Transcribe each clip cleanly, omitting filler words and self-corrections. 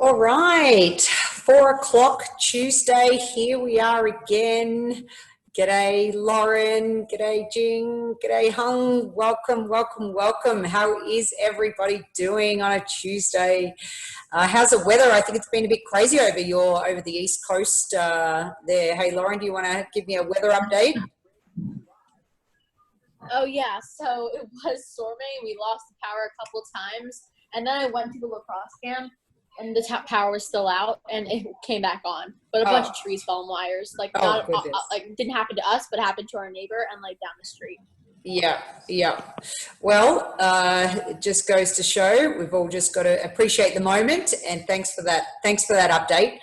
All right, 4 o'clock Tuesday, here we are again. G'day Lauren, g'day Jing, g'day Hung, welcome, welcome, welcome. How is everybody doing on a Tuesday? How's the weather? I think it's been a bit crazy over the East Coast there. Hey Lauren, do you want to give me a weather update? Oh yeah, so it was storming. We lost the power a couple times, and then I went to the lacrosse camp, and the power was still out, and it came back on. But a bunch of trees fell on wires. Like it didn't happen to us, but it happened to our neighbor and like down the street. Yeah. Well, it just goes to show we've all just got to appreciate the moment, and thanks for that update.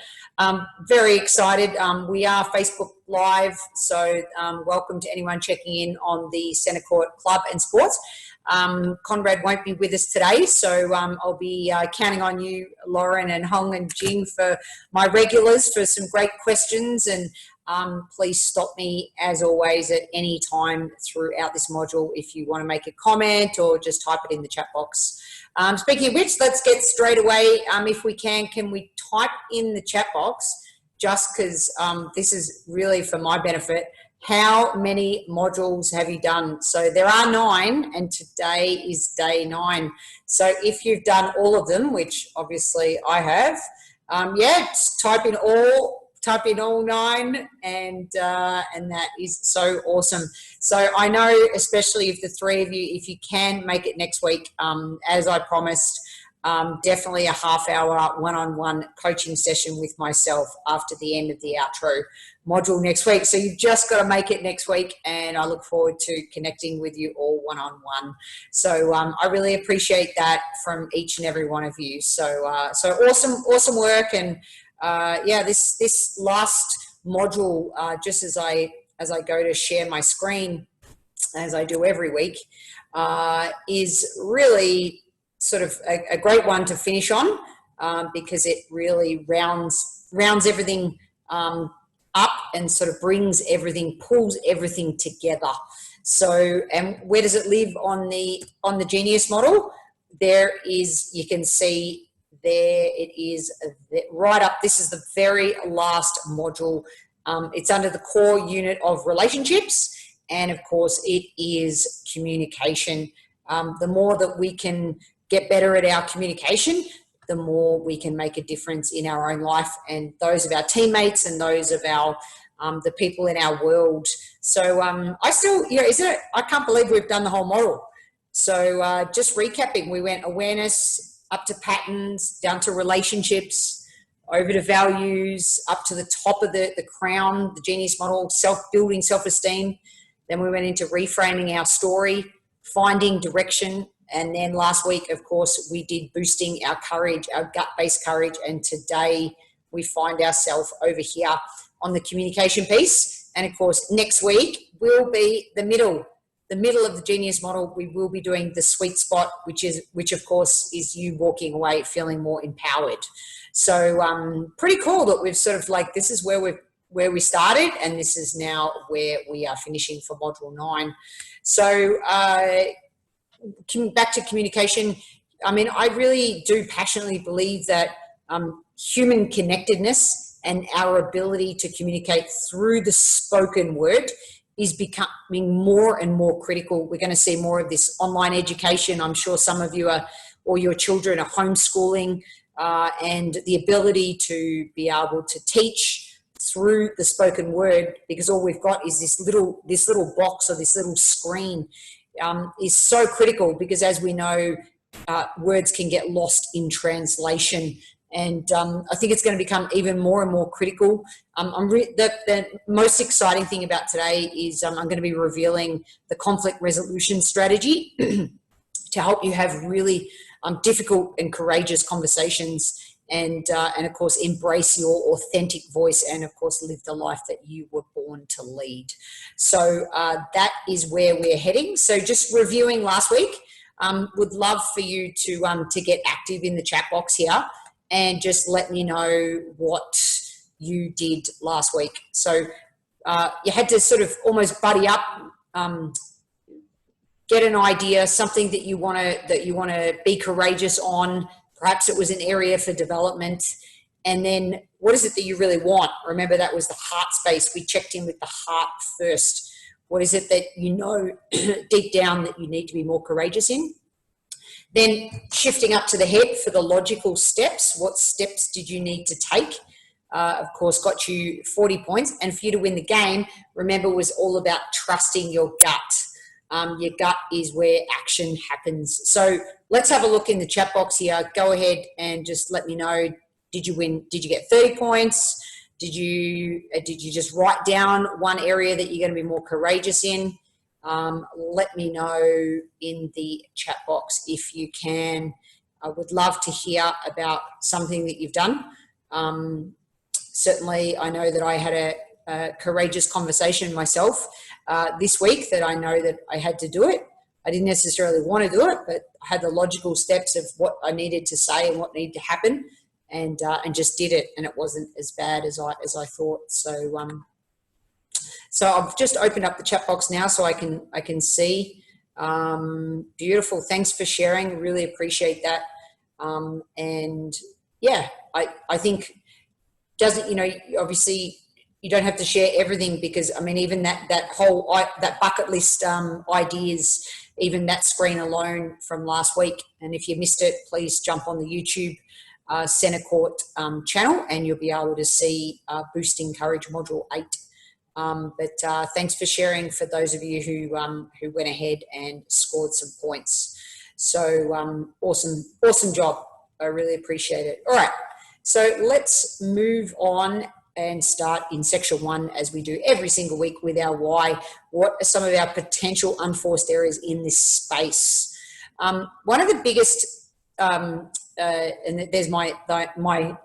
Very excited. We are Facebook Live, so welcome to anyone checking in on the Centercourt Club and Sports. Conrad won't be with us today, so I'll be counting on you, Lauren and Hong and Jing, for my regulars for some great questions, and please stop me as always at any time throughout this module if you want to make a comment or just type it in the chat box. Speaking of which, let's get straight away. If we can we type in the chat box, just because this is really for my benefit, how many modules have you done? So there are 9, and today is day 9. So if you've done all of them, which obviously I have, type in all 9, and that is so awesome. So I know, especially if the 3 of you, if you can make it next week, as I promised, definitely a half-hour one-on-one coaching session with myself after the end of the outro module next week. So you've just got to make it next week, and I look forward to connecting with you all one-on-one. So I really appreciate that from each and every one of you. So awesome work. And this last module, just as I go to share my screen, as I do every week, is really sort of a great one to finish on, because it really rounds everything up and sort of pulls everything together. So, and where does it live on the Genius model? There is, you can see there it is right up. This is the very last module. It's under the core unit of relationships, and of course it is communication. The more that we can get better at our communication, the more we can make a difference in our own life and those of our teammates and those of our the people in our world. So I can't believe we've done the whole model. So just recapping, we went awareness, up to patterns, down to relationships, over to values, up to the top of the crown, the Genius model, self-building, self-esteem. Then we went into reframing our story, finding direction. And then last week, of course, we did boosting our courage, our gut-based courage. And today we find ourselves over here on the communication piece. And of course, next week will be the middle of the Genius model. We will be doing the sweet spot, which of course is you walking away feeling more empowered. So pretty cool that we've sort of like, this is where we started, and this is now where we are finishing for module 9. So back to communication. I mean, I really do passionately believe that human connectedness and our ability to communicate through the spoken word is becoming more and more critical. We're going to see more of this online education. I'm sure some of you or your children are homeschooling, and the ability to be able to teach through the spoken word, because all we've got is this little box or this little screen, is so critical, because as we know, words can get lost in translation. And I think it's going to become even more and more critical. The most exciting thing about today is I'm going to be revealing the conflict resolution strategy to help you have really difficult and courageous conversations, and of course embrace your authentic voice, and of course live the life that you were born to lead. So that is where we're heading. So just reviewing last week, would love for you to get active in the chat box here and just let me know what you did last week. So you had to sort of almost buddy up, get an idea, something that you want to be courageous on, Perhaps it was an area for development. And then what is it that you really want? Remember, that was the heart space. We checked in with the heart first. What is it that you know deep down that you need to be more courageous in? Then shifting up to the head for the logical steps. What steps did you need to take? Of course, got you 40 points. And for you to win the game, remember, was all about trusting your gut. Your gut is where action happens. So let's have a look in the chat box here. Go ahead and just let me know. Did you win? Did you get 30 points? Did you just write down one area that you're going to be more courageous in? Let me know in the chat box if you can. I would love to hear about something that you've done. Certainly, I know that I had a courageous conversation myself this week, that I know that I had to do it. I didn't necessarily want to do it, but I had the logical steps of what I needed to say and what needed to happen, and just did it, and it wasn't as bad as I thought. So I've just opened up the chat box now so I can see. Beautiful. Thanks for sharing. Really appreciate that. And yeah, I think doesn't, obviously you don't have to share everything, because I mean, even that bucket list ideas, even that screen alone from last week. And if you missed it, please jump on the YouTube Centercourt channel, and you'll be able to see Boosting Courage Module 8. But thanks for sharing, for those of you who went ahead and scored some points. So awesome job. I really appreciate it. All right, so let's move on and start in section 1, as we do every single week, with our why. What are some of our potential unforced areas in this space? One of the biggest, and there's my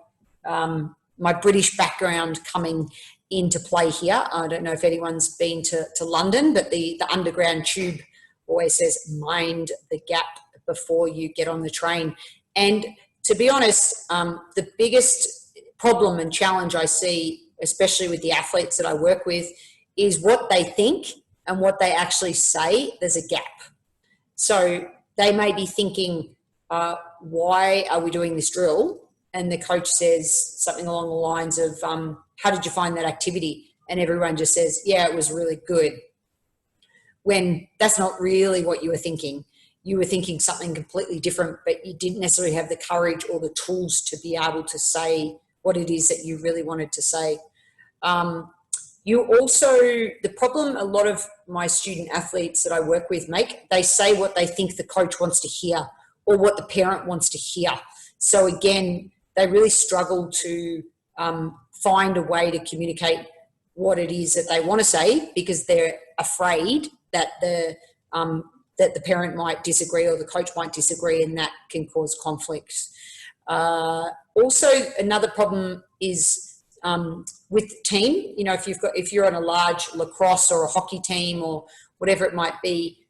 British background coming into play here. I don't know if anyone's been to London, but the underground tube always says, mind the gap before you get on the train. And to be honest, the biggest problem and challenge I see, especially with the athletes that I work with, is what they think and what they actually say. There's a gap. So they may be thinking, why are we doing this drill? And the coach says something along the lines of, how did you find that activity? And everyone just says, yeah, it was really good. When that's not really what you were thinking. You were thinking something completely different, but you didn't necessarily have the courage or the tools to be able to say what it is that you really wanted to say. The problem a lot of my student athletes that I work with make, they say what they think the coach wants to hear or what the parent wants to hear. So again, they really struggle to find a way to communicate what it is that they want to say, because they're afraid that the parent might disagree or the coach might disagree, and that can cause conflict. Also, another problem is with the team. If you're on a large lacrosse or a hockey team or whatever it might be,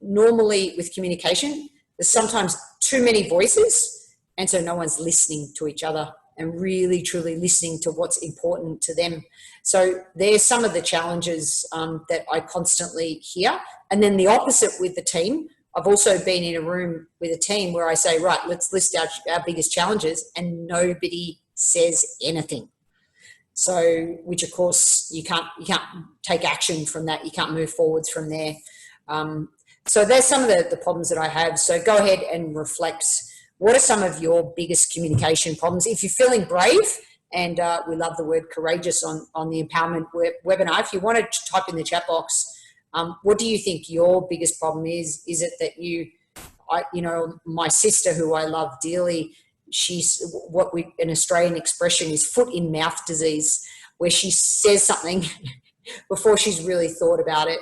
normally with communication, there's sometimes too many voices, and so no one's listening to each other and really truly listening to what's important to them. So there's some of the challenges that I constantly hear. And then the opposite with the team. I've also been in a room with a team where I say, right, let's list our biggest challenges, and nobody says anything. So, which of course you can't take action from that. You can't move forwards from there. So there's some of the problems that I have. So go ahead and reflect. What are some of your biggest communication problems? If you're feeling brave, and we love the word courageous on the empowerment webinar, if you want to type in the chat box, what do you think your biggest problem is? Is it that my sister, who I love dearly, she's an Australian expression is foot in mouth disease, where she says something before she's really thought about it,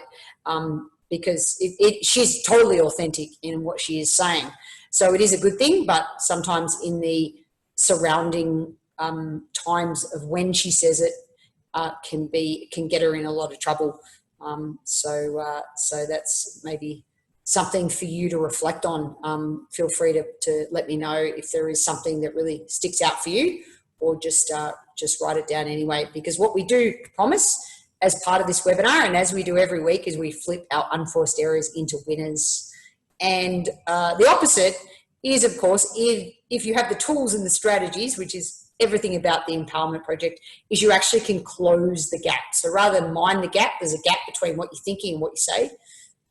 because she's totally authentic in what she is saying. So it is a good thing, but sometimes in the surrounding times of when she says it, can get her in a lot of trouble. So that's maybe something for you to reflect on. Feel free to let me know if there is something that really sticks out for you, or just write it down anyway. Because what we do promise as part of this webinar, and as we do every week, is we flip our unforced areas into winners. And the opposite is, of course, if you have the tools and the strategies, which is everything about the empowerment project, is you actually can close the gap. So rather than mind the gap, there's a gap between what you're thinking and what you say.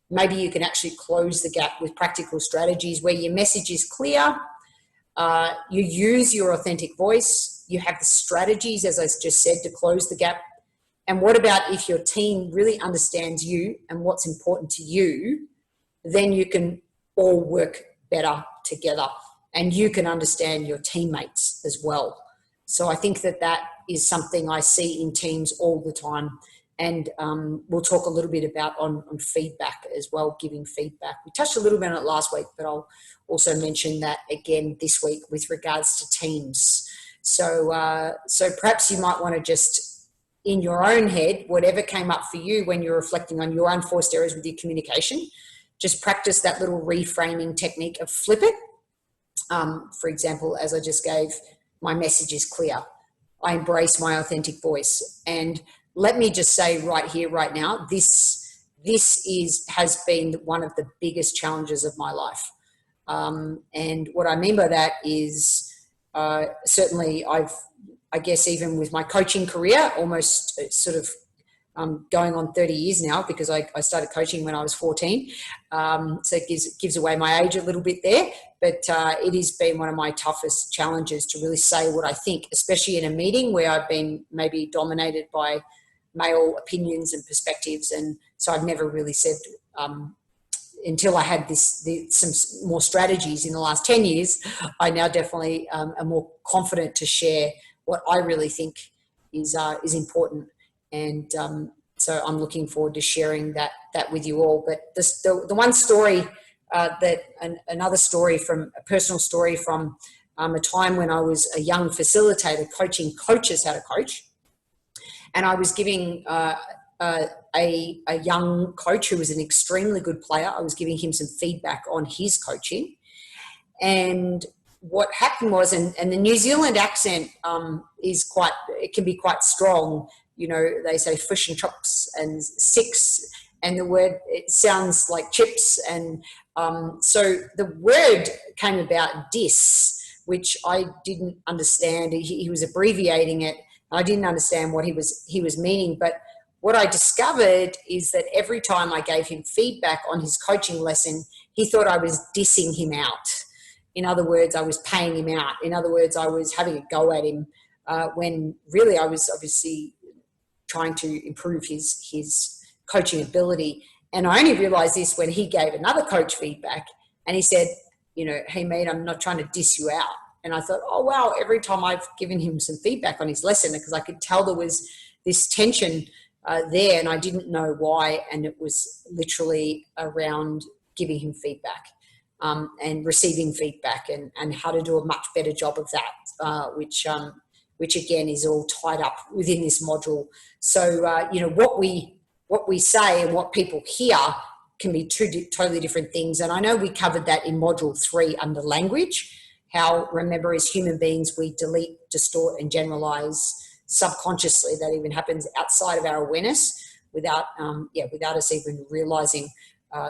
Maybe you can actually close the gap with practical strategies where your message is clear, you use your authentic voice, you have the strategies, as I just said, to close the gap. And what about if your team really understands you and what's important to you, then you can all work better together and you can understand your teammates as well. So I think that that is something I see in teams all the time. And we'll talk a little bit about on feedback as well, giving feedback. We touched a little bit on it last week, but I'll also mention that again this week with regards to teams. So, so perhaps you might want to just, in your own head, whatever came up for you when you're reflecting on your unforced errors with your communication, just practice that little reframing technique of flip it. For example, as I just gave, my message is clear. I embrace my authentic voice. And let me just say right here, right now, this has been one of the biggest challenges of my life. And what I mean by that is certainly I guess even with my coaching career, almost sort of going on 30 years now, because I started coaching when I was 14. So it gives away my age a little bit there, but it has been one of my toughest challenges to really say what I think, especially in a meeting where I've been maybe dominated by male opinions and perspectives. And so I've never really said, until I had some more strategies in the last 10 years, I now definitely am more confident to share what I really think is important. And so I'm looking forward to sharing that with you all. But the one story another story from a personal story from a time when I was a young facilitator coaching coaches how to coach. And I was giving a young coach who was an extremely good player, I was giving him some feedback on his coaching. And what happened was, and the New Zealand accent it can be quite strong. You know, they say fish and chops and six, and the word, it sounds like chips. And so the word came about, dis, which I didn't understand. He was abbreviating it. I didn't understand what he was meaning. But what I discovered is that every time I gave him feedback on his coaching lesson, he thought I was dissing him out. In other words, I was paying him out. In other words, I was having a go at him when really I was obviously trying to improve his coaching ability. And I only realized this when he gave another coach feedback and he said, you know, hey mate, I'm not trying to diss you out. And I thought, oh wow, every time I've given him some feedback on his lesson, because I could tell there was this tension there and I didn't know why. And it was literally around giving him feedback and receiving feedback and how to do a much better job of that, which again is all tied up within this module. So, you know, what we say and what people hear can be two totally different things. And I know we covered that in module 3 under language, how, remember, as human beings, we delete, distort and generalize subconsciously. That even happens outside of our awareness without us even realizing.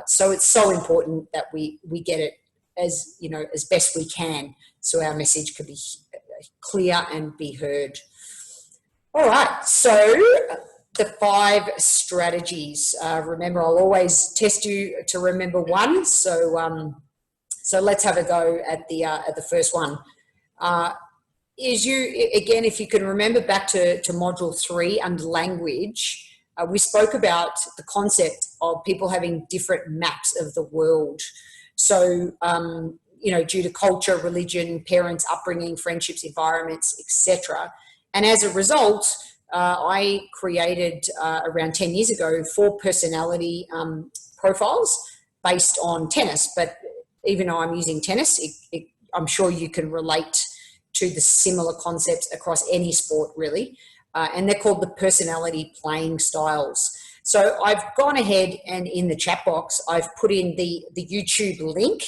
So it's so important that we get it as, you know, as best we can, so our message could be clear and be heard. All right, so the 5 strategies. Remember, I'll always test you to remember one. So let's have a go at the first one. If you can remember back to module 3 under language, we spoke about the concept of people having different maps of the world. So, you know, due to culture, religion, parents, upbringing, friendships, environments, etc. And as a result, I created around 10 years ago 4 personality profiles based on tennis. But even though I'm using tennis, I'm sure you can relate to the similar concepts across any sport, really. And they're called the personality playing styles. So I've gone ahead and in the chat box, I've put in the YouTube link.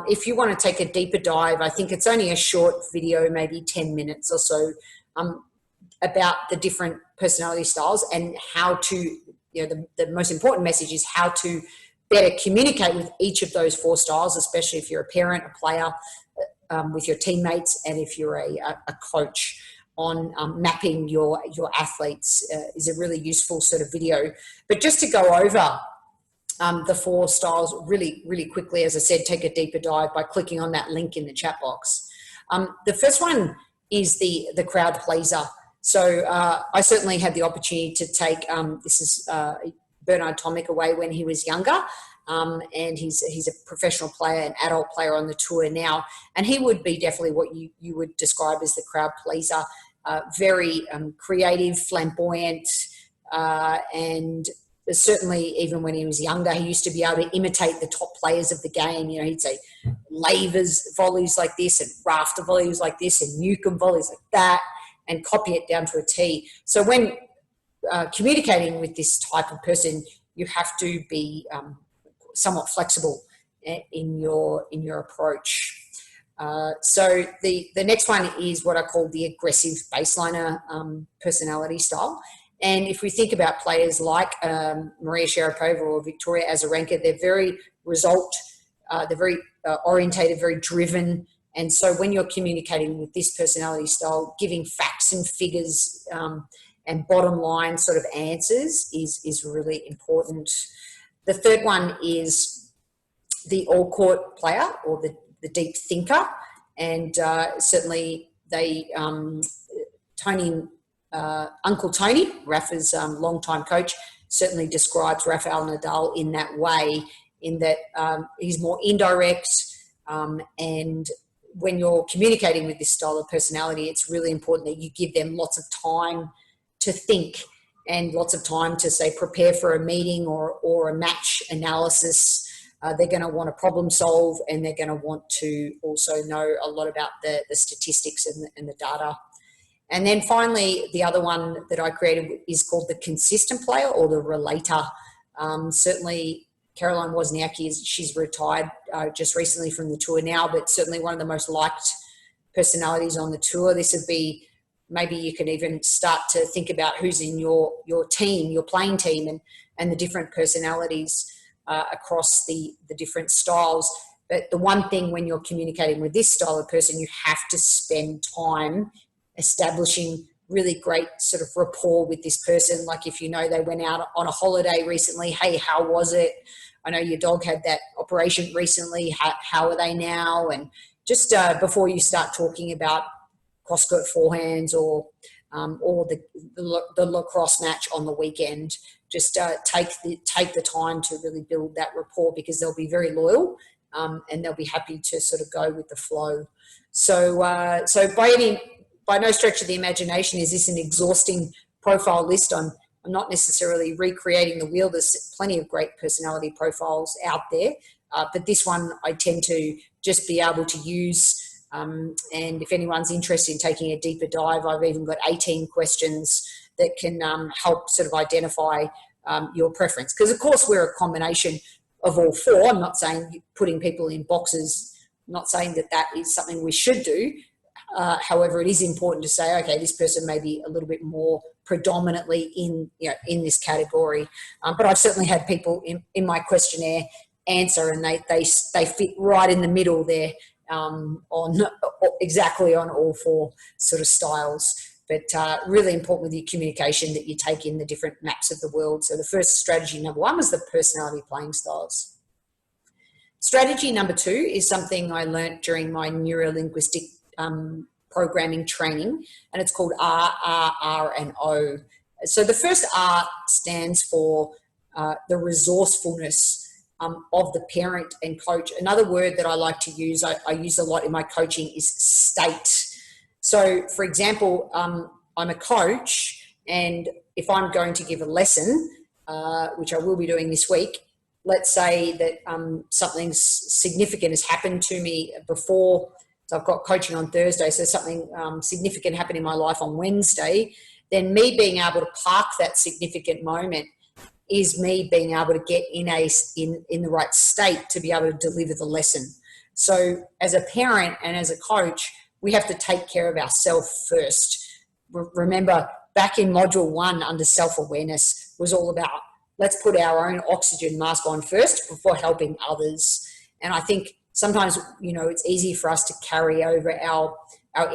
If you want to take a deeper dive, I think it's only a short video, maybe 10 minutes or so, about the different personality styles and how to, you know, the most important message is how to better communicate with each of those 4 styles, especially if you're a parent, a player, with your teammates, and if you're a coach, on mapping your athletes is a really useful sort of video. But just to go over the 4 styles really, really quickly, as I said, take a deeper dive by clicking on that link in the chat box. The first one is the crowd pleaser. So I certainly had the opportunity to take, this is Bernard Tomic away when he was younger, and he's a professional player, an adult player on the tour now, and he would be definitely what you would describe as the crowd pleaser. Very creative, flamboyant, and certainly even when he was younger, he used to be able to imitate the top players of the game. You know, he'd say lavers volleys like this and rafter volleys like this and Newcomb volleys like that, and copy it down to a T. So when communicating with this type of person, you have to be somewhat flexible in your approach. So the next one is what I call the aggressive baseliner personality style. And if we think about players like Maria Sharapova or Victoria Azarenka, they're very they're very orientated, very driven. And so when you're communicating with this personality style, giving facts and figures and bottom line sort of answers is really important. The third one is the all-court player or the deep thinker. And certainly they, Uncle Tony, Rafa's longtime coach, certainly describes Rafael Nadal in that way, in that he's more indirect, and when you're communicating with this style of personality, it's really important that you give them lots of time to think and lots of time to, say, prepare for a meeting or a match analysis. They're going to want to problem solve, and they're going to want to also know a lot about the statistics and the data. And then finally, the other one that I created is called the consistent player or the relator. Certainly, Caroline Wozniacki, she's retired just recently from the tour now, but certainly one of the most liked personalities on the tour. This would be, maybe you can even start to think about who's in your team, your playing team, and the different personalities across the different styles. But the one thing when you're communicating with this style of person, you have to spend time establishing really great sort of rapport with this person. Like if you know they went out on a holiday recently, hey, how was it? I know your dog had that operation recently. How are they now? And just before you start talking about cross-court forehands or the lacrosse match on the weekend, just take the time to really build that rapport, because they'll be very loyal and they'll be happy to sort of go with the flow. So by no stretch of the imagination is this an exhausting profile list. I'm not necessarily recreating the wheel. There's plenty of great personality profiles out there, but this one I tend to just be able to use. And if anyone's interested in taking a deeper dive, I've even got 18 questions that can help sort of identify your preference. Because, of course, we're a combination of all 4. I'm not saying putting people in boxes. I'm not saying that is something we should do. However, it is important to say, okay, this person may be a little bit more predominantly in this category. But I've certainly had people in my questionnaire answer, and they fit right in the middle there exactly on all 4 sort of styles. But really important with your communication that you take in the different maps of the world. So the first strategy, number 1, was the personality playing styles. Strategy number 2 is something I learnt during my neuro-linguistic programming training, and it's called R, R, R, and O. So the first R stands for the resourcefulness of the parent and coach. Another word that I like to use, I use a lot in my coaching, is state. So, for example, I'm a coach, and if I'm going to give a lesson, which I will be doing this week, let's say that something significant has happened to me before. So I've got coaching on Thursday, so something significant happened in my life on Wednesday. Then me being able to park that significant moment is me being able to get in the right state to be able to deliver the lesson. So as a parent and as a coach, we have to take care of ourselves first. Remember, back in module 1 under self-awareness was all about let's put our own oxygen mask on first before helping others. And I think sometimes, you know, it's easy for us to carry over our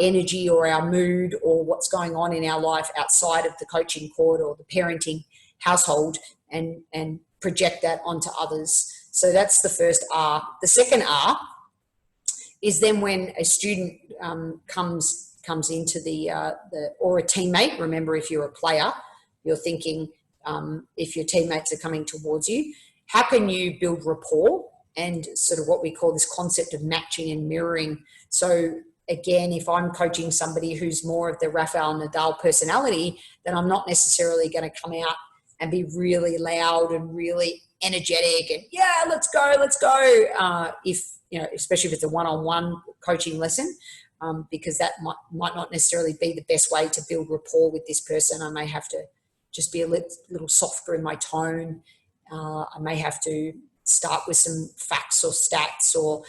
energy or our mood or what's going on in our life outside of the coaching court or the parenting household and project that onto others. So that's the first R. The second R is then when a student comes into the or a teammate. Remember, if you're a player, you're thinking if your teammates are coming towards you, how can you build rapport and sort of what we call this concept of matching and mirroring. So again, if I'm coaching somebody who's more of the Rafael Nadal personality, then I'm not necessarily going to come out and be really loud and really energetic and yeah, let's go. If, you know, especially if it's a one-on-one coaching lesson, because that might not necessarily be the best way to build rapport with this person. I may have to just be a little softer in my tone. I may have to start with some facts or stats or,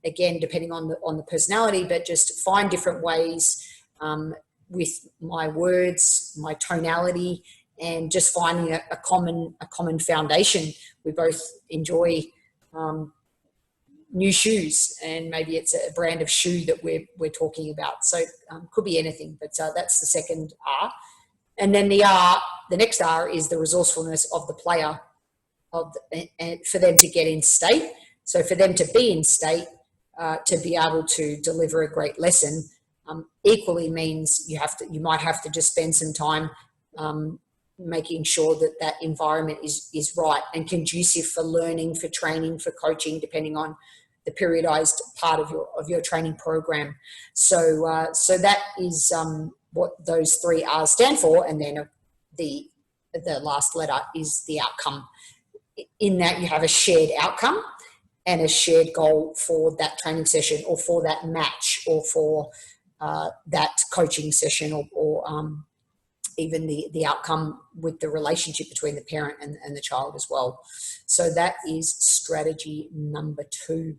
again, depending on the personality, but just find different ways with my words, my tonality, and just finding a common foundation. We both enjoy new shoes, and maybe it's a brand of shoe that we're talking about. So could be anything, but that's the second R. And then the next R is the resourcefulness of the player, and for them to get in state. So for them to be in state, to be able to deliver a great lesson, equally means you might have to just spend some time making sure that environment is right and conducive for learning, for training, for coaching, depending on the periodized part of your training program. So so that is what those three R's stand for, and then the last letter is the outcome. In that you have a shared outcome and a shared goal for that training session or for that match or for that coaching session or even the outcome with the relationship between the parent and the child as well. So that is strategy number 2.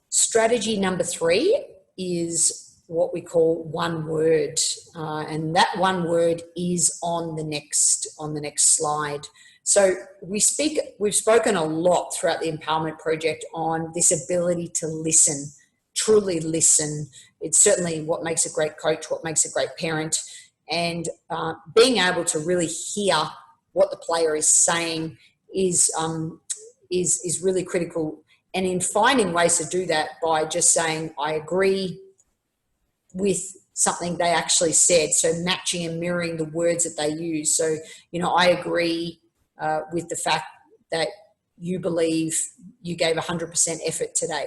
Strategy number 3 is what we call one word, and that one word is on the next slide. So we've spoken a lot throughout the Empowerment Project on this ability to listen, truly listen. It's certainly what makes a great coach, what makes a great parent, and being able to really hear what the player is saying is really critical. And in finding ways to do that by just saying, I agree with something they actually said. So matching and mirroring the words that they use. So, you know, I agree with the fact that you believe you gave 100% effort today.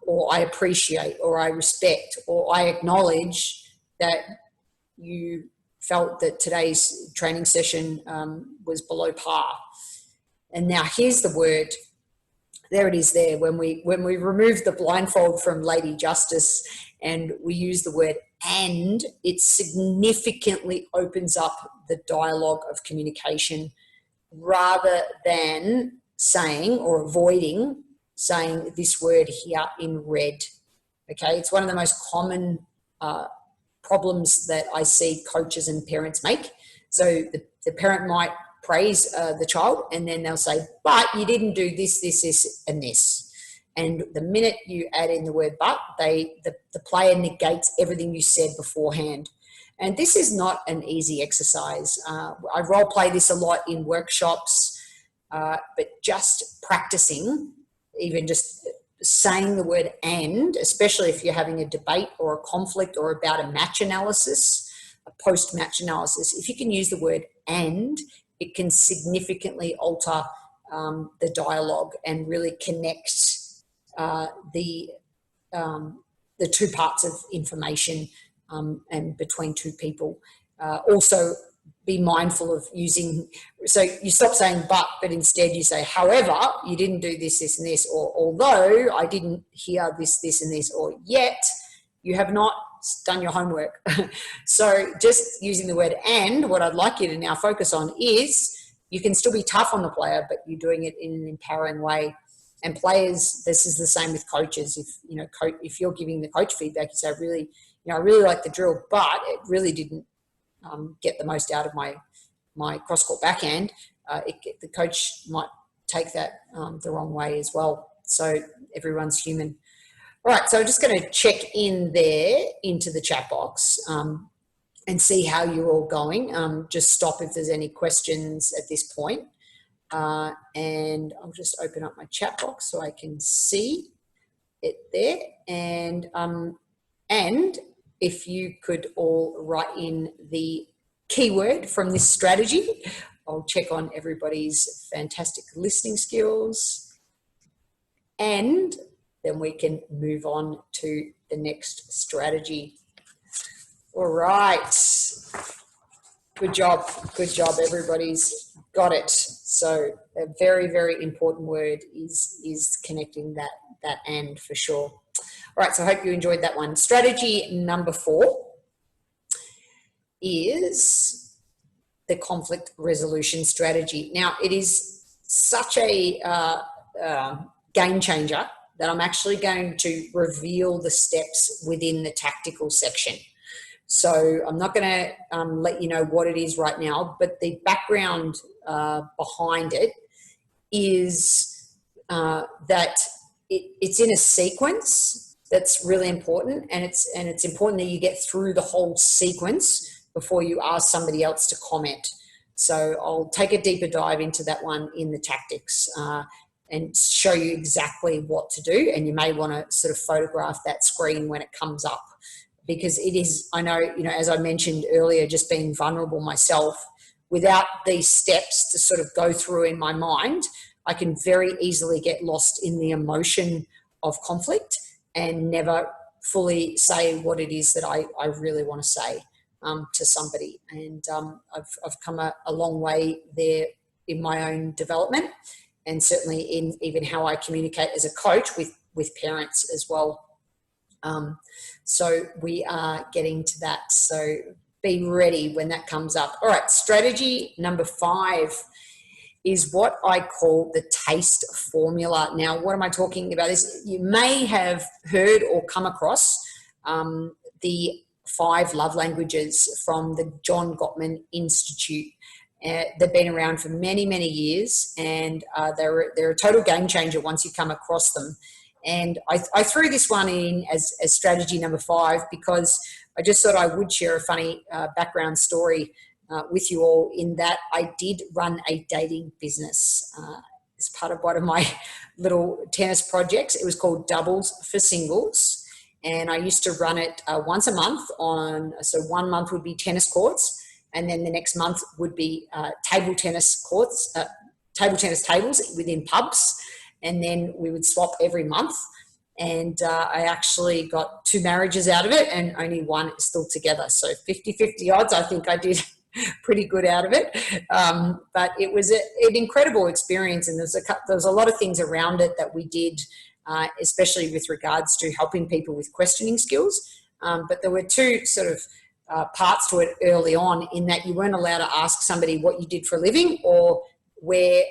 Or I appreciate, or I respect, or I acknowledge that you felt that today's training session was below par. And now here's the word. There it is there. When we remove the blindfold from Lady Justice and we use the word and, it significantly opens up the dialogue of communication rather than saying or avoiding saying this word here in red. Okay, it's one of the most common problems that I see coaches and parents make. So the parent might praise the child and then they'll say, but you didn't do this, this, this, and this. And the minute you add in the word but, the player negates everything you said beforehand. And this is not an easy exercise. I role play this a lot in workshops, but just practicing, even just saying the word and, especially if you're having a debate or a conflict or about a match analysis, a post-match analysis, if you can use the word and, it can significantly alter the dialogue and really connect the two parts of information and between two people. Also, be mindful of using, so you stop saying but instead you say, however, you didn't do this, this, and this, or although I didn't hear this, this, and this, or yet you have not done your homework. So just using the word and, what I'd like you to now focus on is you can still be tough on the player, but you're doing it in an empowering way. And players, this is the same with coaches. If you're giving the coach feedback, you say, I really like the drill, but it really didn't get the most out of my my cross-court backhand, the coach might take that the wrong way as well. So everyone's human. All right, so I'm just going to check in there into the chat box and see how you're all going. Just stop if there's any questions at this point. And I'll just open up my chat box so I can see it there. And if you could all write in the keyword from this strategy, I'll check on everybody's fantastic listening skills, and then we can move on to the next strategy. All right. Good job. Good job. Everybody's got it. So a very, very important word is connecting that and for sure. All right. So I hope you enjoyed that one. Strategy number 4 is the conflict resolution strategy. Now, it is such a game changer that I'm actually going to reveal the steps within the tactical section. So I'm not going to let you know what it is right now, but the background behind it is that it's in a sequence that's really important, and it's important that you get through the whole sequence before you ask somebody else to comment. So I'll take a deeper dive into that one in the tactics and show you exactly what to do, and you may want to sort of photograph that screen when it comes up. Because it is, I know, as I mentioned earlier, just being vulnerable myself, without these steps to sort of go through in my mind, I can very easily get lost in the emotion of conflict and never fully say what it is that I really want to say to somebody. And I've come a long way there in my own development, and certainly in even how I communicate as a coach with parents as well. So we are getting to that. So be ready when that comes up. All right, strategy number 5 is what I call the T.A.S.T.E Formula. Now, what am I talking about? You may have heard or come across the 5 love languages from the John Gottman Institute. They've been around for many, many years, and they're a total game changer once you come across them. And I threw this one in as strategy number 5 because I just thought I would share a funny background story with you all, in that I did run a dating business as part of one of my little tennis projects. It was called Doubles for Singles. And I used to run it once a month so 1 month would be tennis courts, and then the next month would be table tennis courts, table tennis tables within pubs. And then we would swap every month. And I actually got 2 marriages out of it, and only 1 is still together. So 50-50 odds. I think I did pretty good out of it. But it was an incredible experience. And there was a lot of things around it that we did, especially with regards to helping people with questioning skills. But there were 2 sort of parts to it early on, in that you weren't allowed to ask somebody what you did for a living or where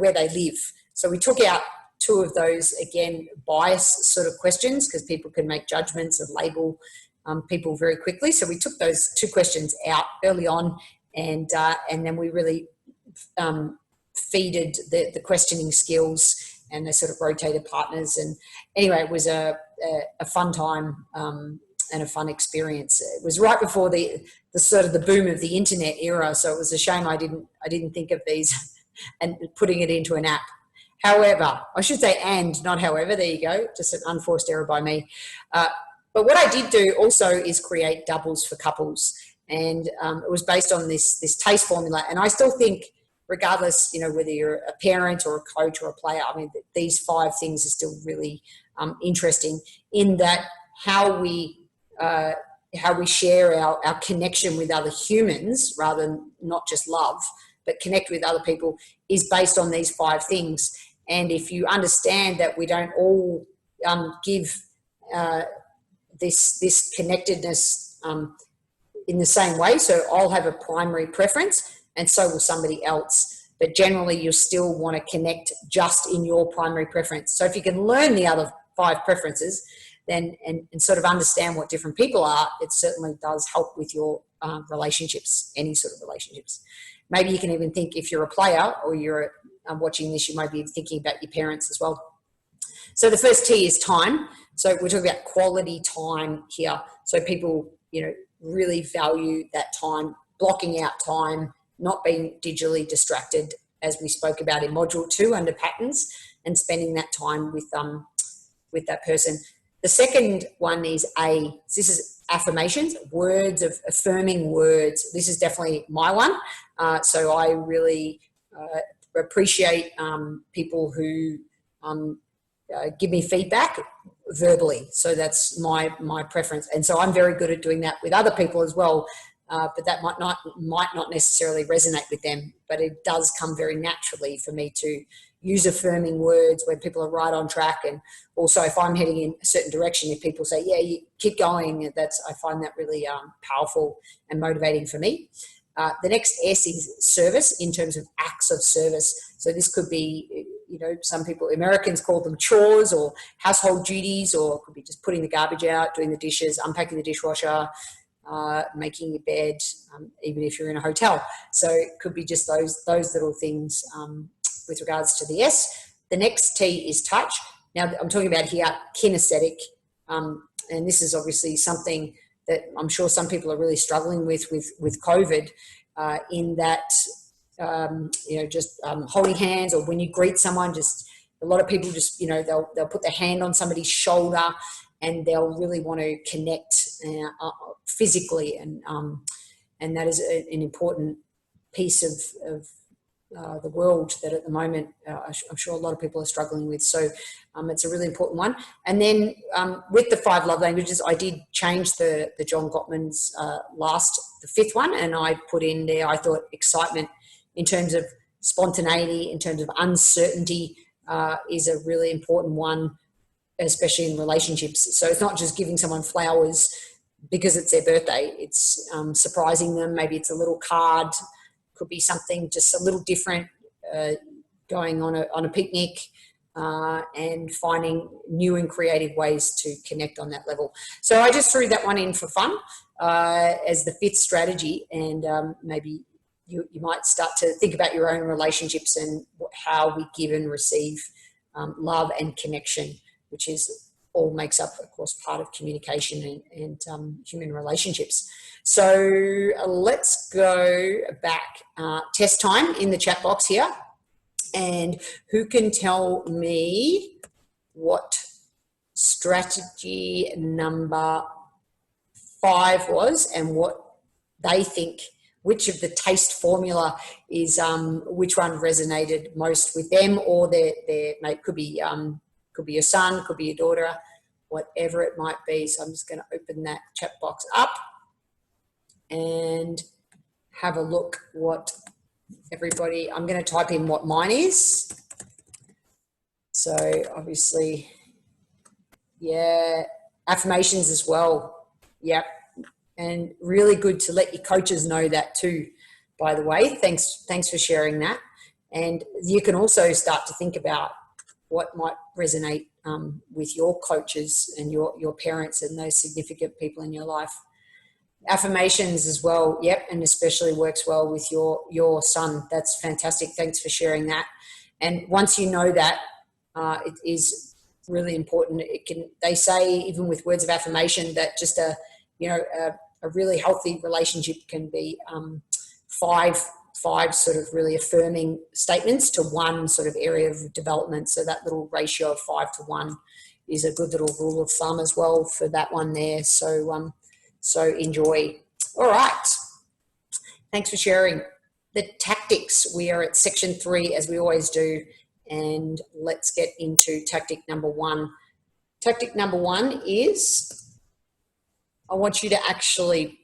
they live. So we took out 2 of those, again, bias sort of questions, because people can make judgments and label people very quickly. So we took those 2 questions out early on, and then we really feeded the questioning skills, and they sort of rotated partners. And anyway, it was a fun time and a fun experience. It was right before the sort of the boom of the internet era, so it was a shame I didn't think of these and putting it into an app. However, I should say and, not however, there you go, just an unforced error by me. But what I did do also is create doubles for couples, and it was based on this T.A.S.T.E formula. And I still think, regardless, whether you're a parent or a coach or a player, I mean, these 5 things are still really interesting, in that how we share our connection with other humans, rather than not just love, but connect with other people, is based on these 5 things. And if you understand that we don't all give this connectedness in the same way, so I'll have a primary preference and so will somebody else, but generally you still want to connect just in your primary preference. So if you can learn the other 5 preferences, then and sort of understand what different people are, it certainly does help with your relationships, any sort of relationships. maybe you can even think, if you're a player or you're watching this, you might be thinking about your parents as well. So the first T is time. So we're talking about quality time here. So people, really value that time, blocking out time, not being digitally distracted, as we spoke about in module 2 under patterns, and spending that time with that person. The second one is this is affirmations, words of affirming words. This is definitely my one. So I really appreciate people who give me feedback verbally. So that's my preference. And so I'm very good at doing that with other people as well. But that might not necessarily resonate with them, but it does come very naturally for me to use affirming words when people are right on track. And also if I'm heading in a certain direction, if people say, yeah, you keep going, I find that really powerful and motivating for me. The next S is service, in terms of acts of service. So this could be, some people, Americans call them chores or household duties, or it could be just putting the garbage out, doing the dishes, unpacking the dishwasher, making your bed, even if you're in a hotel. So it could be just those little things with regards to the S. The next T is touch. Now I'm talking about here kinesthetic, and this is obviously something that I'm sure some people are really struggling with COVID, in that just holding hands, or when you greet someone, just a lot of people just they'll put their hand on somebody's shoulder and they'll really want to connect physically, and that is an important piece of the world that at the moment I'm sure a lot of people are struggling with. So it's a really important one. And then with the 5 love languages, I did change the John Gottman's the 5th one, and I put in there, I thought excitement, in terms of spontaneity, in terms of uncertainty, is a really important one, especially in relationships. So it's not just giving someone flowers because it's their birthday. It's surprising them. Maybe it's a little card, could be something just a little different, going on a picnic, and finding new and creative ways to connect on that level. So I just threw that one in for fun as the 5th strategy, and maybe you might start to think about your own relationships and how we give and receive love and connection, which is all makes up, of course, part of communication and human relationships. So let's go back. Test time in the chat box here. And who can tell me what strategy number 5 was, and what they think, which of the T.A.S.T.E formula is, which one resonated most with them, or their mate, could be your son, could be your daughter, whatever it might be. So I'm just going to open that chat box up and have a look what everybody, I'm going to type in what mine is. So obviously, yeah, affirmations as well. Yep. And really good to let your coaches know that too, by the way. Thanks for sharing that. And you can also start to think about what might resonate with your coaches and your parents and those significant people in your life. Affirmations as well, yep, and especially works well with your son. That's fantastic. Thanks for sharing that. And once you know that, it is really important. They say, even with words of affirmation, that just a really healthy relationship can be 5 sort of really affirming statements to 1 sort of area of development. So that little ratio of 5 to 1 is a good little rule of thumb as well for that one there. So enjoy. All right. Thanks for sharing. The tactics, we are at section 3 as we always do. And let's get into tactic number 1. Tactic number 1 is, I want you to actually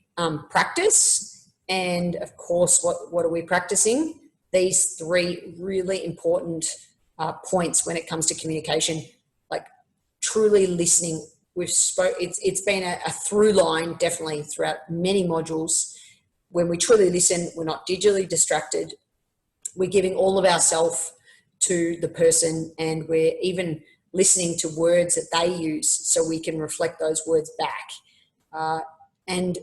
practice. And of course, what are we practicing? These 3 really important points when it comes to communication, like truly listening. It's been a through line definitely throughout many modules. When we truly listen, we're not digitally distracted. We're giving all of ourselves to the person, and we're even listening to words that they use so we can reflect those words back. And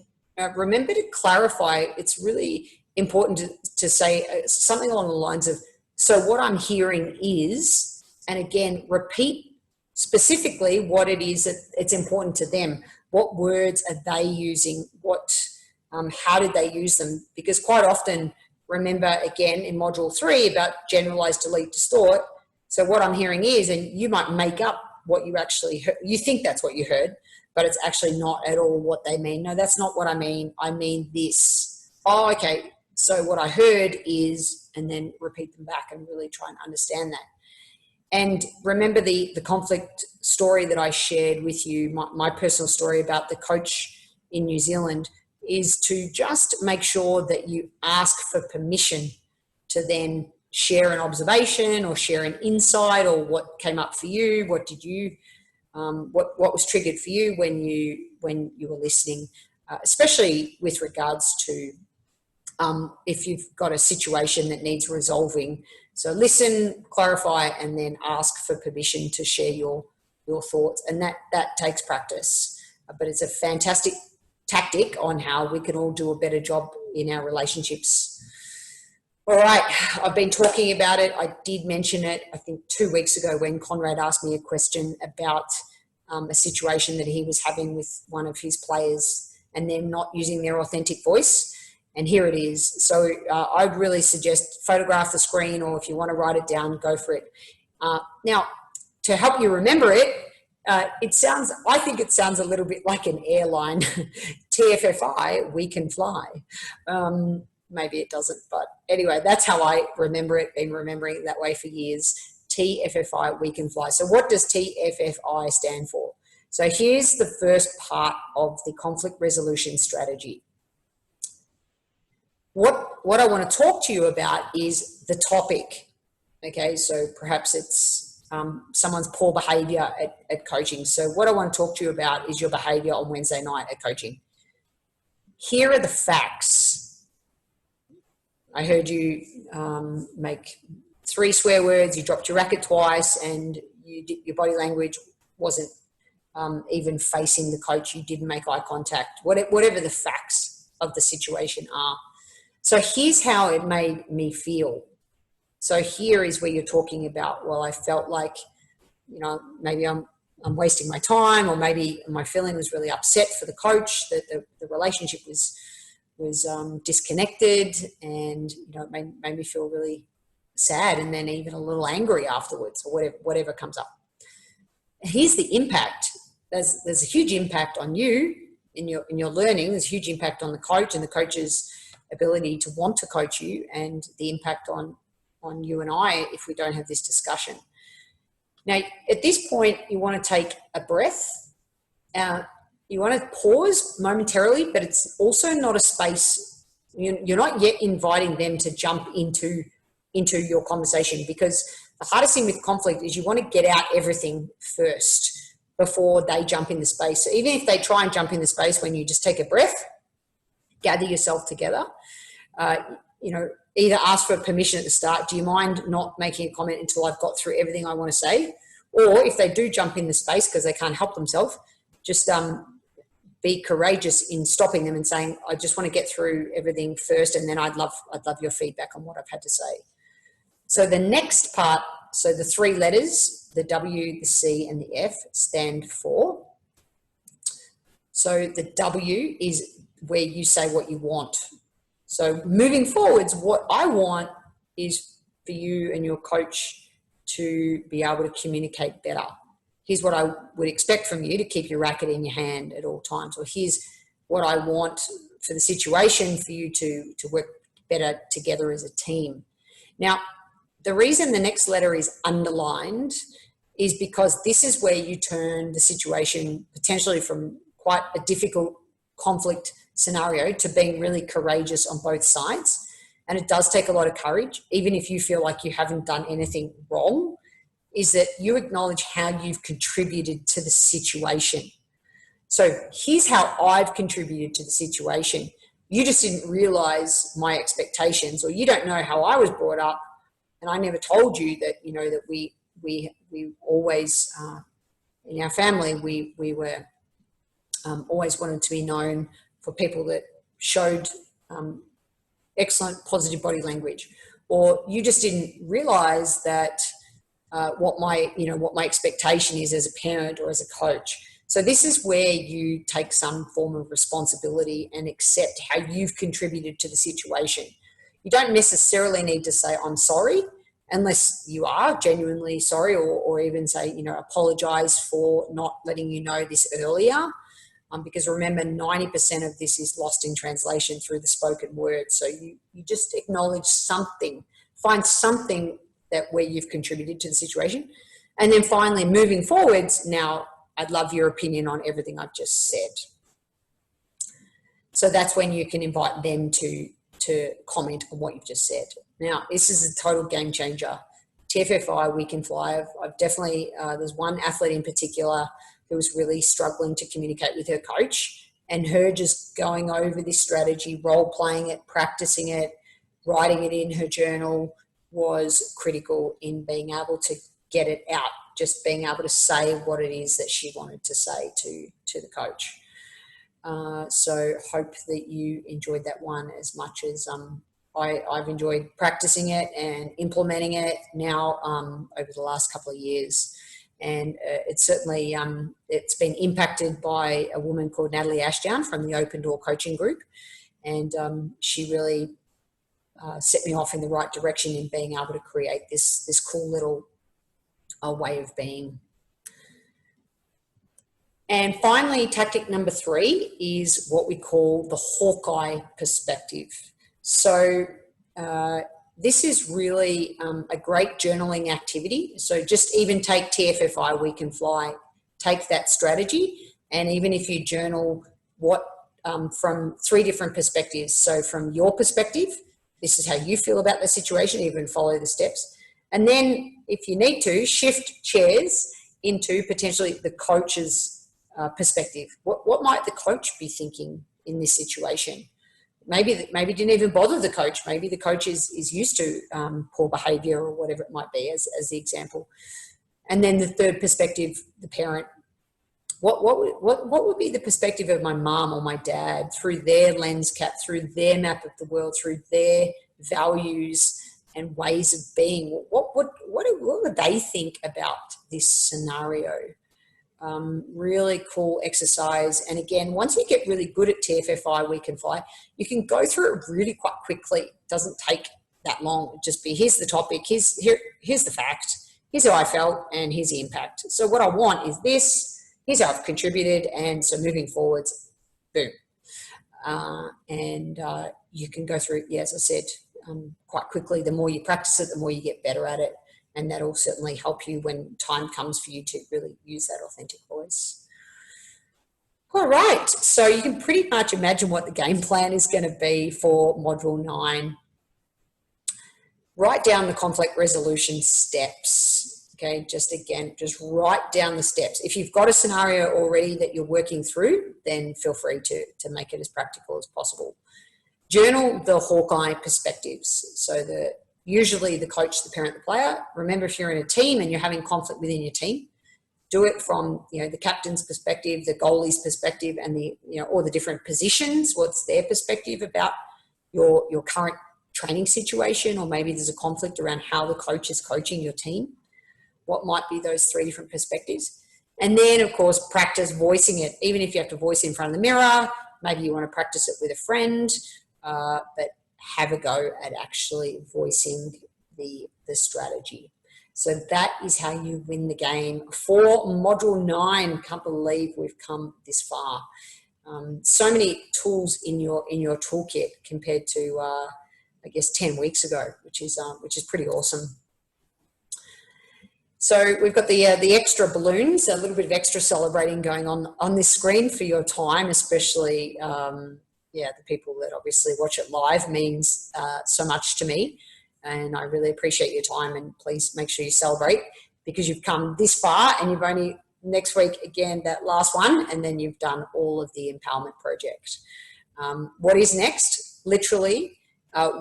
remember to clarify. It's really important to say something along the lines of, so what I'm hearing is, and again, repeat specifically what it is that it's important to them. What words are they using? How did they use them? Because quite often, remember again in module 3 about generalize, delete, distort. So what I'm hearing is, and you might make up what you actually heard. You think that's what you heard, but it's actually not at all what they mean. No, that's not what I mean. I mean this. Oh, okay. So what I heard is, and then repeat them back and really try and understand that. And remember the conflict story that I shared with you, my personal story about the coach in New Zealand, is to just make sure that you ask for permission to then share an observation or share an insight or what came up for you. What did you, what was triggered for you when you were listening, especially with regards to if you've got a situation that needs resolving. So listen, clarify, and then ask for permission to share your thoughts. And that takes practice, but it's a fantastic tactic on how we can all do a better job in our relationships. All right, I've been talking about it. I did mention it, I think 2 weeks ago when Conrad asked me a question about a situation that he was having with one of his players and them not using their authentic voice. And here it is. So I'd really suggest photograph the screen, or if you want to write it down, go for it. Now, to help you remember it, I think it sounds a little bit like an airline. T.F.F.I, we can fly. Maybe it doesn't, but anyway, that's how I remember it, been remembering it that way for years. T.F.F.I, we can fly. So what does T.F.F.I stand for? So here's the first part of the conflict resolution strategy. What I want to talk to you about is the topic. Okay, so perhaps it's someone's poor behavior at coaching. So what I want to talk to you about is your behavior on Wednesday night at coaching. Here are the facts. I heard you make 3 swear words, you dropped your racket twice, and your body language wasn't even facing the coach. You didn't make eye contact, whatever the facts of the situation are. So here's how it made me feel. So here is where you're talking about, well, I felt like, maybe I'm wasting my time, or maybe my feeling was really upset for the coach, that the relationship was disconnected, and it made me feel really sad, and then even a little angry afterwards, or whatever comes up. Here's the impact. There's a huge impact on you in your learning. There's a huge impact on the coach and the coach's ability to want to coach you, and the impact on you and I if we don't have this discussion. Now, at this point, you want to take a breath. You want to pause momentarily, but it's also not a space. You're not yet inviting them to jump into your conversation, because the hardest thing with conflict is you want to get out everything first before they jump in the space. So even if they try and jump in the space, when you just take a breath, gather yourself together, either ask for permission at the start. Do you mind not making a comment until I've got through everything I want to say? Or if they do jump in the space because they can't help themselves, just be courageous in stopping them and saying, I just want to get through everything first, and then I'd love your feedback on what I've had to say. So the next part, so the 3 letters, the W, the C, and the F stand for. So the W is where you say what you want. So moving forwards, what I want is for you and your coach to be able to communicate better. Here's what I would expect from you: to keep your racket in your hand at all times. Or here's what I want for the situation, for you to work better together as a team. Now, the reason the next letter is underlined is because this is where you turn the situation potentially from quite a difficult conflict scenario to being really courageous on both sides. And it does take a lot of courage, even if you feel like you haven't done anything wrong, is that you acknowledge how you've contributed to the situation. So here's how I've contributed to the situation. You just didn't realize my expectations, or you don't know how I was brought up, and I never told you that, that we always, in our family, we were always wanted to be known for people that showed excellent positive body language, or you just didn't realize that what my expectation is as a parent or as a coach. So this is where you take some form of responsibility and accept how you've contributed to the situation. You don't necessarily need to say, I'm sorry, unless you are genuinely sorry, or even say, apologize for not letting you know this earlier. Because remember, 90% of this is lost in translation through the spoken word. So you just acknowledge something, find something that where you've contributed to the situation. And then finally, moving forwards, now I'd love your opinion on everything I've just said. So that's when you can invite them to comment on what you've just said. Now, this is a total game changer. T.F.F.I, We Can Fly. I've definitely, there's one athlete in particular who was really struggling to communicate with her coach, and her just going over this strategy, role playing it, practicing it, writing it in her journal was critical in being able to get it out, just being able to say what it is that she wanted to say to the coach. So hope that you enjoyed that one as much as I've enjoyed practicing it and implementing it now over the last couple of years. And it's certainly, it's been impacted by a woman called Natalie Ashdown from the Open Door Coaching Group. And she really set me off in the right direction in being able to create this cool little way of being. And finally, tactic number 3 is what we call the Hawkeye perspective. So this is really a great journaling activity. So just even take T.F.F.I, We Can Fly, take that strategy, and even if you journal what from 3 different perspectives. So from your perspective, this is how you feel about the situation, even follow the steps. And then if you need to, shift chairs into potentially the coach's perspective. What might the coach be thinking in this situation? Maybe didn't even bother the coach. Maybe the coach is used to poor behaviour or whatever it might be as the example. And then the third perspective, the parent. What would be the perspective of my mum or my dad through their lens cap, through their map of the world, through their values and ways of being? What would they think about this scenario? Really cool exercise. And again, once you get really good at T.F.F.I, We Can Fly, you can go through it really quite quickly. It doesn't take that long. It'll just be, here's the topic, here's the fact, here's how I felt, and here's the impact. So what I want is this, here's how I've contributed, and so moving forwards, boom. You can go through it, as I said, quite quickly. The more you practice it, the more you get better at it. And that'll certainly help you when time comes for you to really use that authentic voice. All right, so you can pretty much imagine what the game plan is going to be for Module 9. Write down the conflict resolution steps. Okay, just write down the steps. If you've got a scenario already that you're working through, then feel free to make it as practical as possible. Journal the Hawkeye perspectives. So usually the coach, the parent, the player. Remember, if you're in a team and you're having conflict within your team, do it from the captain's perspective, the goalie's perspective, and all the different positions. What's their perspective about your current training situation, or maybe there's a conflict around how the coach is coaching your team. What might be those 3 different perspectives? And then, of course, practice voicing it. Even if you have to voice it in front of the mirror, maybe you want to practice it with a friend, but have a go at actually voicing the strategy. So that is how you win the game for Module 9. Can't believe we've come this far. So many tools in your toolkit compared to, I guess, 10 weeks ago, which is pretty awesome. So we've got the extra balloons, a little bit of extra celebrating going on this screen for your time, especially the people that obviously watch it live means so much to me, and I really appreciate your time. And please make sure you celebrate, because you've come this far, and you've only next week again that last one, and then you've done all of the empowerment project. What is next? Literally,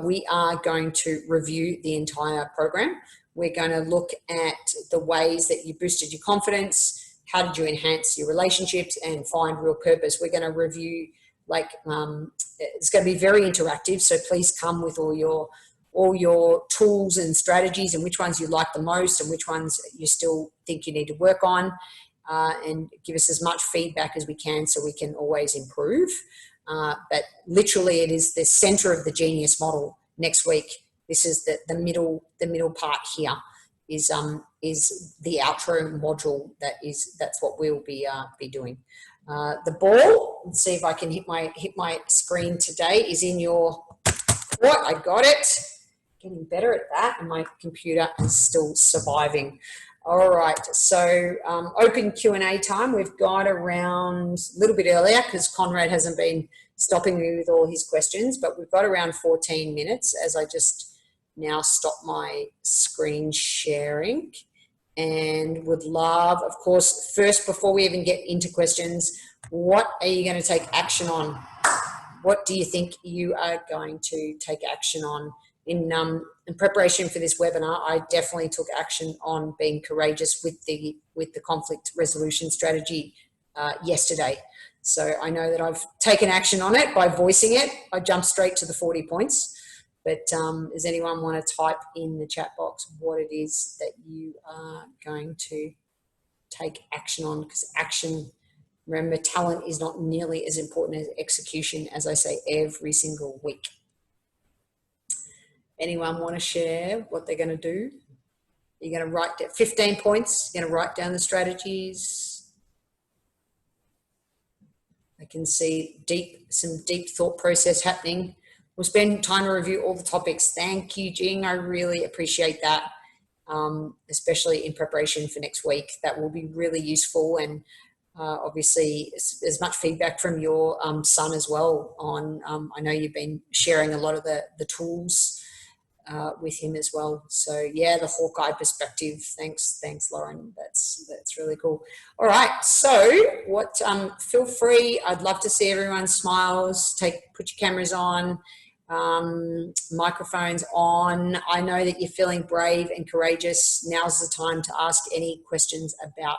we are going to review the entire program. We're going to look at the ways that you boosted your confidence, how did you enhance your relationships and find real purpose. We're going to review it's going to be very interactive. So please come with all your tools and strategies, and which ones you like the most and which ones you still think you need to work on, and give us as much feedback as we can so we can always improve. But literally it is the center of the Genius model next week. This is the middle part here is the outro module. That's what we'll be doing. The ball, let's see if I can hit my screen today, is in your court. I got it. Getting better at that, and my computer is still surviving. All right, so open Q&A time. We've got around a little bit earlier because Conrad hasn't been stopping me with all his questions, but we've got around 14 minutes as I just now stop my screen sharing, and would love, of course, first, before we even get into questions, what are you going to take action on? What do you think you are going to take action on? In preparation for this webinar, I definitely took action on being courageous with the conflict resolution strategy yesterday. So I know that I've taken action on it by voicing it. I jumped straight to the 40 points. But does anyone want to type in the chat box what it is that you are going to take action on? Because action, remember, talent is not nearly as important as execution, as I say every single week. Anyone want to share what they're going to do? You're going to write down 15 points. You're going to write down the strategies. I can see some deep thought process happening. We'll spend time to review all the topics. Thank you, Jing. I really appreciate that, especially in preparation for next week. That will be really useful, and obviously there's much feedback from your son as well on, I know you've been sharing a lot of the tools with him as well. So yeah, the Hawkeye perspective. Thanks, Lauren. That's really cool. All right. So feel free. I'd love to see everyone's smiles. Put your cameras on, microphones on. I know that you're feeling brave and courageous. Now's the time to ask any questions about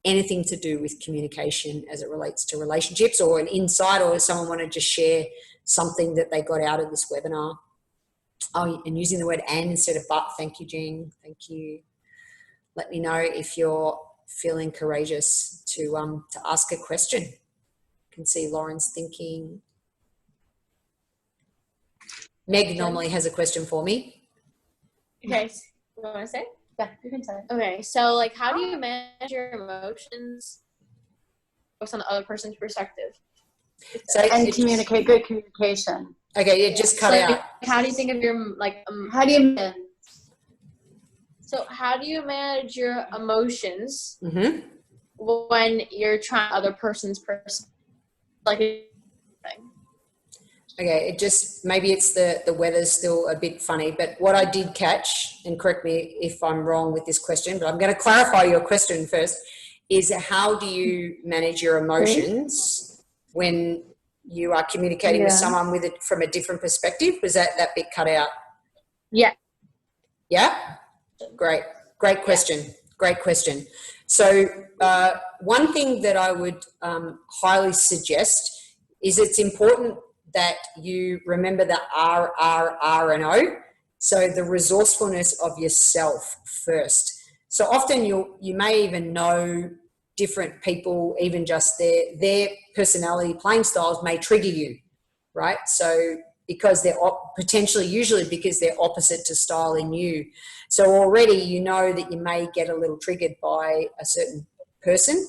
anything to do with communication as it relates to relationships, or an insight, or someone want to just share something that they got out of this webinar. Oh, and using the word "and" instead of "but." Thank you, Jean. Thank you. Let me know if you're feeling courageous to ask a question. You can see Lauren's thinking. Meg normally has a question for me. Okay, you want to say? Yeah, you can say. Okay, so like, how do you manage your emotions on the other person's perspective? So, and communicate, good communication. Okay, yeah, just cut out. How do you think of your how do you? So how do you manage your emotions when you're trying other person's perspective? Okay, maybe it's the weather's still a bit funny, but what I did catch, and correct me if I'm wrong with this question, but I'm going to clarify your question first, is how do you manage your emotions when you are communicating with someone from a different perspective? Was that bit cut out? Yeah. Yeah? Great question. Yeah. Great question. So one thing that I would highly suggest is it's important that you remember the R, and O. So the resourcefulness of yourself first. So often you may even know different people, even just their personality playing styles may trigger you, right? So because they're usually because they're opposite to style in you. So already you know that you may get a little triggered by a certain person.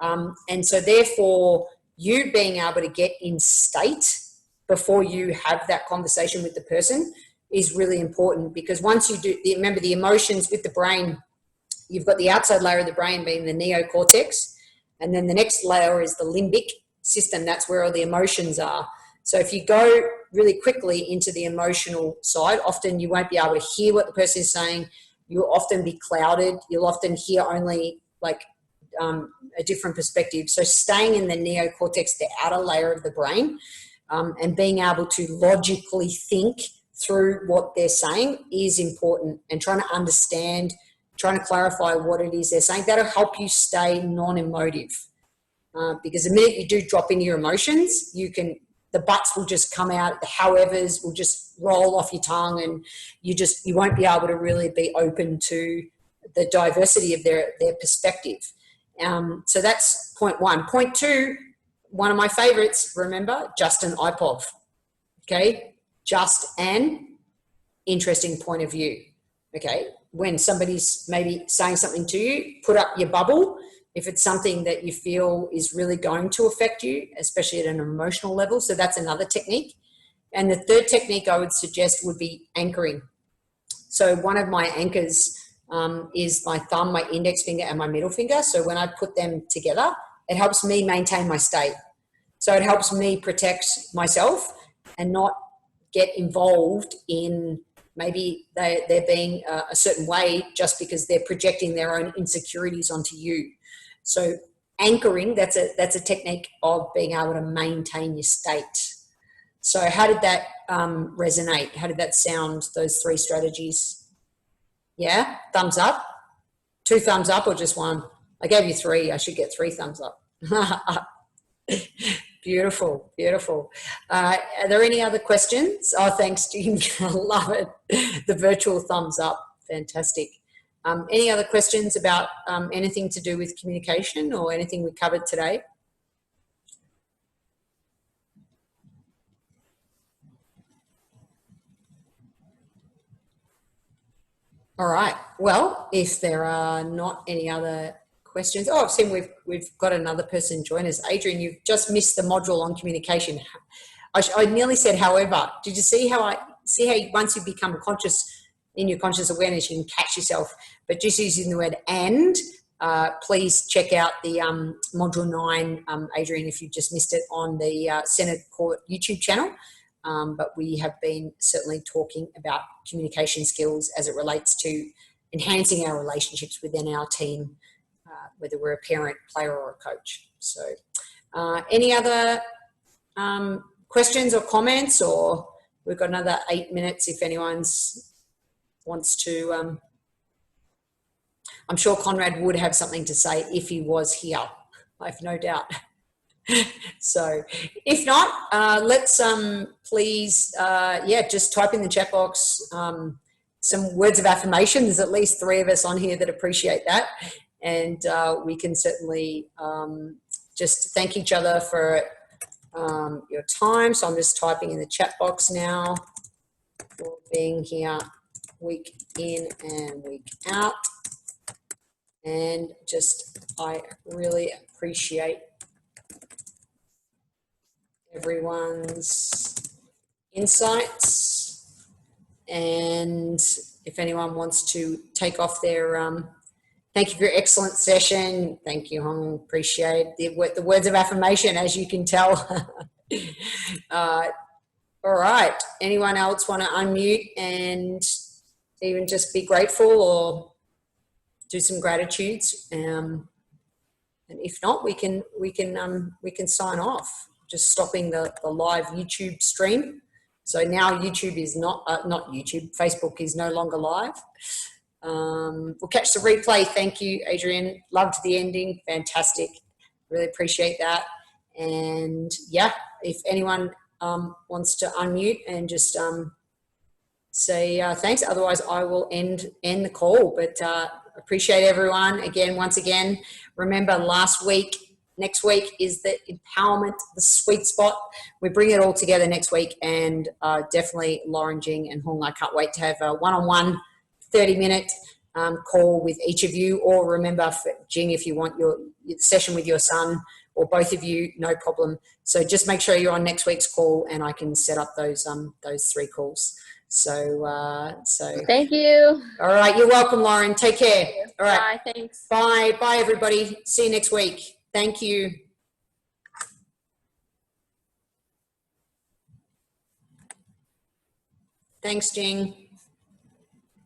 And so therefore you being able to get in state before you have that conversation with the person is really important, because once you do, remember the emotions with the brain, you've got the outside layer of the brain being the neocortex, and then the next layer is the limbic system. That's where all the emotions are. So if you go really quickly into the emotional side, often you won't be able to hear what the person is saying. You'll often be clouded. You'll often hear only a different perspective. So staying in the neocortex, the outer layer of the brain, and being able to logically think through what they're saying is important, and trying to understand, trying to clarify what it is they're saying. That'll help you stay non-emotive. because the minute you do drop into your emotions, the buts will just come out, the howevers will just roll off your tongue, and you won't be able to really be open to the diversity of their perspective. So that's point one. Point two, one of my favorites, remember, just an IPOV. Okay, just an interesting point of view. Okay, when somebody's maybe saying something to you, put up your bubble. If it's something that you feel is really going to affect you, especially at an emotional level. So that's another technique. And the third technique I would suggest would be anchoring. So one of my anchors is my thumb, my index finger, and my middle finger. So when I put them together, it helps me maintain my state. So it helps me protect myself and not get involved in maybe they're being a certain way just because they're projecting their own insecurities onto you. So anchoring, that's a technique of being able to maintain your state. So how did that resonate? How did that sound, those three strategies? Yeah, thumbs up? 2 thumbs up or just 1? I gave you 3. I should get 3 thumbs up. Beautiful, beautiful. Are there any other questions? Oh, thanks, Jean. I love it. The virtual thumbs up. Fantastic. Any other questions about anything to do with communication or anything we covered today? All right. Well, if there are not any other questions. Oh, I've seen we've got another person join us. Adrian, you've just missed the module on communication. I nearly said, however. Did you see how once you become conscious in your conscious awareness, you can catch yourself? But just using the word and, please check out the module 9, Adrian, if you just missed it, on the Centercourt YouTube channel. But we have been certainly talking about communication skills as it relates to enhancing our relationships within our team, whether we're a parent, player, or a coach. So any other questions or comments? Or we've got another 8 minutes if anyone wants to. I'm sure Conrad would have something to say if he was here. I have no doubt. So if not, let's please, just type in the chat box some words of affirmation. There's at least 3 of us on here that appreciate that. And we can certainly just thank each other for your time. So I'm just typing in the chat box now for being here week in and week out. And I really appreciate everyone's insights. And if anyone wants to take off their, thank you for your excellent session. Thank you, Hong. Appreciate the words of affirmation, as you can tell. All right. Anyone else want to unmute and even just be grateful or do some gratitudes? And if not, we can sign off. Just stopping the live YouTube stream. So now YouTube is not YouTube. Facebook is no longer live. We'll catch the replay. Thank you, Adrian. Loved the ending. Fantastic. Really appreciate that. And yeah, if anyone wants to unmute and just say thanks. Otherwise, I will end the call. But appreciate everyone once again. Remember, next week is the empowerment, the sweet spot. We bring it all together next week, and definitely Lauren, Jing, and Hong. I can't wait to have a one-on-one 30-minute call with each of you. Or remember, Jing, if you want your session with your son, or both of you, no problem. So just make sure you're on next week's call, and I can set up those 3 calls. So Thank you. All right, you're welcome, Lauren. Take care. All right. Bye. Thanks. Bye, everybody. See you next week. Thank you. Thanks, Jing.